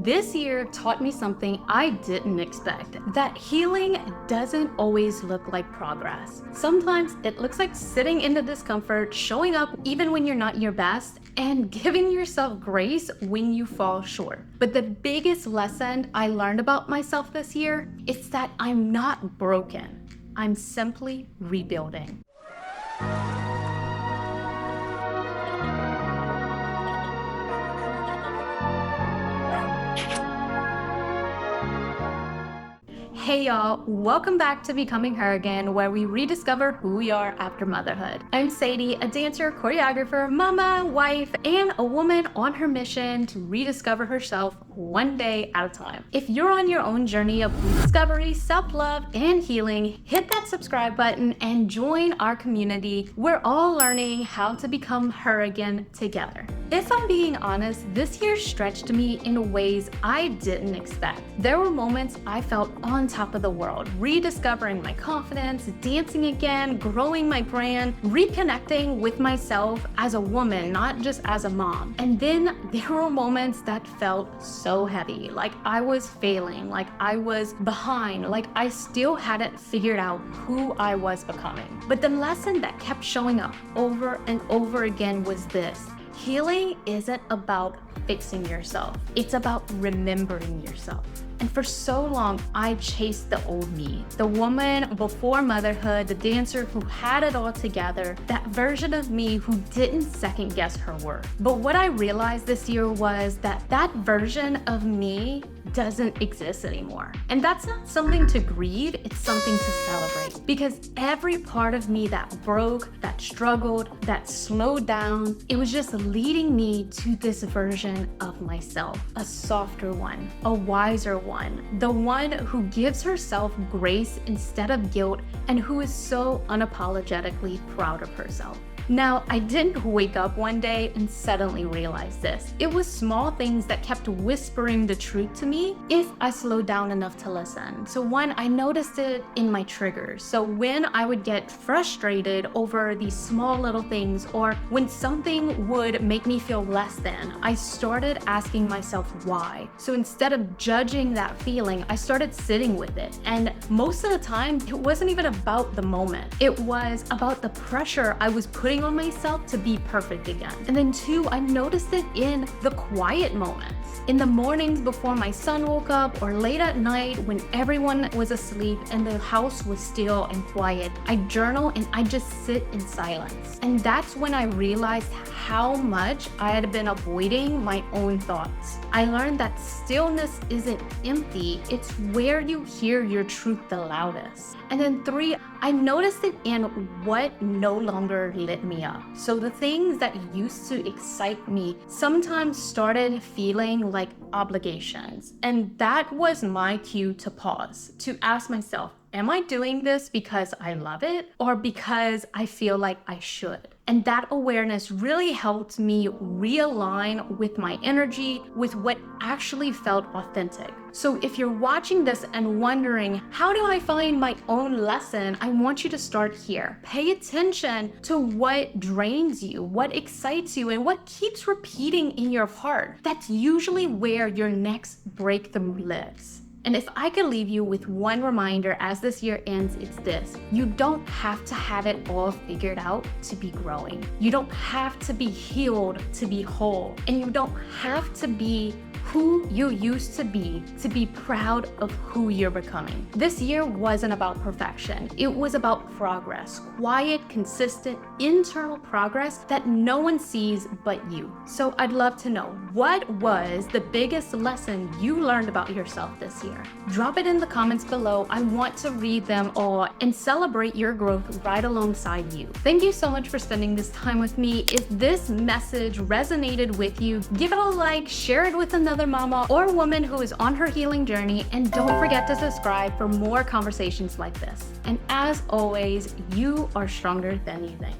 This year taught me something I didn't expect, that healing doesn't always look like progress. Sometimes it looks like sitting in the discomfort, showing up even when you're not your best, and giving yourself grace when you fall short. But the biggest lesson I learned about myself this year is that I'm not broken. I'm simply rebuilding. Hey y'all, welcome back to Becoming Her Again, where we rediscover who we are after motherhood. I'm Sadie, a dancer, choreographer, mama, wife, and a woman on her mission to rediscover herself one day at a time. If you're on your own journey of rediscovery, self-love, and healing, hit that subscribe button and join our community. We're all learning how to become her again together. If I'm being honest, this year stretched me in ways I didn't expect. There were moments I felt on top of the world, rediscovering my confidence, dancing again, growing my brand, reconnecting with myself as a woman, not just as a mom. And then there were moments that felt so heavy, like I was failing, like I was behind, like I still hadn't figured out who I was becoming. But the lesson that kept showing up over and over again was this: healing isn't about fixing yourself. It's about remembering yourself. And for so long, I chased the old me, the woman before motherhood, the dancer who had it all together, that version of me who didn't second guess her worth. But what I realized this year was that that version of me doesn't exist anymore. And that's not something to grieve, it's something to celebrate. Because every part of me that broke, that struggled, that slowed down, it was just leading me to this version of myself, a softer one, a wiser one, the one who gives herself grace instead of guilt, and who is so unapologetically proud of herself. Now, I didn't wake up one day and suddenly realize this. It was small things that kept whispering the truth to me if I slowed down enough to listen. So one, I noticed it in my triggers. So when I would get frustrated over these small little things, or when something would make me feel less than, I started asking myself why. So instead of judging that feeling, I started sitting with it. And most of the time, it wasn't even about the moment. It was about the pressure I was putting on myself to be perfect again. And then two, I noticed it in the quiet moments. In the mornings before my son woke up, or late at night when everyone was asleep and the house was still and quiet, I journal and I just sit in silence. And that's when I realized how much I had been avoiding my own thoughts. I learned that stillness isn't empty, it's where you hear your truth the loudest. And then three, I noticed it in what no longer lit me up. So the things that used to excite me sometimes started feeling like obligations. And that was my cue to pause, to ask myself, am I doing this because I love it or because I feel like I should? And that awareness really helped me realign with my energy, with what actually felt authentic. So if you're watching this and wondering, how do I find my own lesson? I want you to start here. Pay attention to what drains you, what excites you, and what keeps repeating in your heart. That's usually where your next breakthrough lives. And if I could leave you with one reminder as this year ends, it's this: you don't have to have it all figured out to be growing. You don't have to be healed to be whole. And you don't have to be who you used to be proud of who you're becoming. This year wasn't about perfection. It was about progress, quiet, consistent, internal progress that no one sees but you. So I'd love to know, what was the biggest lesson you learned about yourself this year? Drop it in the comments below. I want to read them all and celebrate your growth right alongside you. Thank you so much for spending this time with me. If this message resonated with you, give it a like, share it with another mama or woman who is on her healing journey, and don't forget to subscribe for more conversations like this. And as always, you are stronger than you think.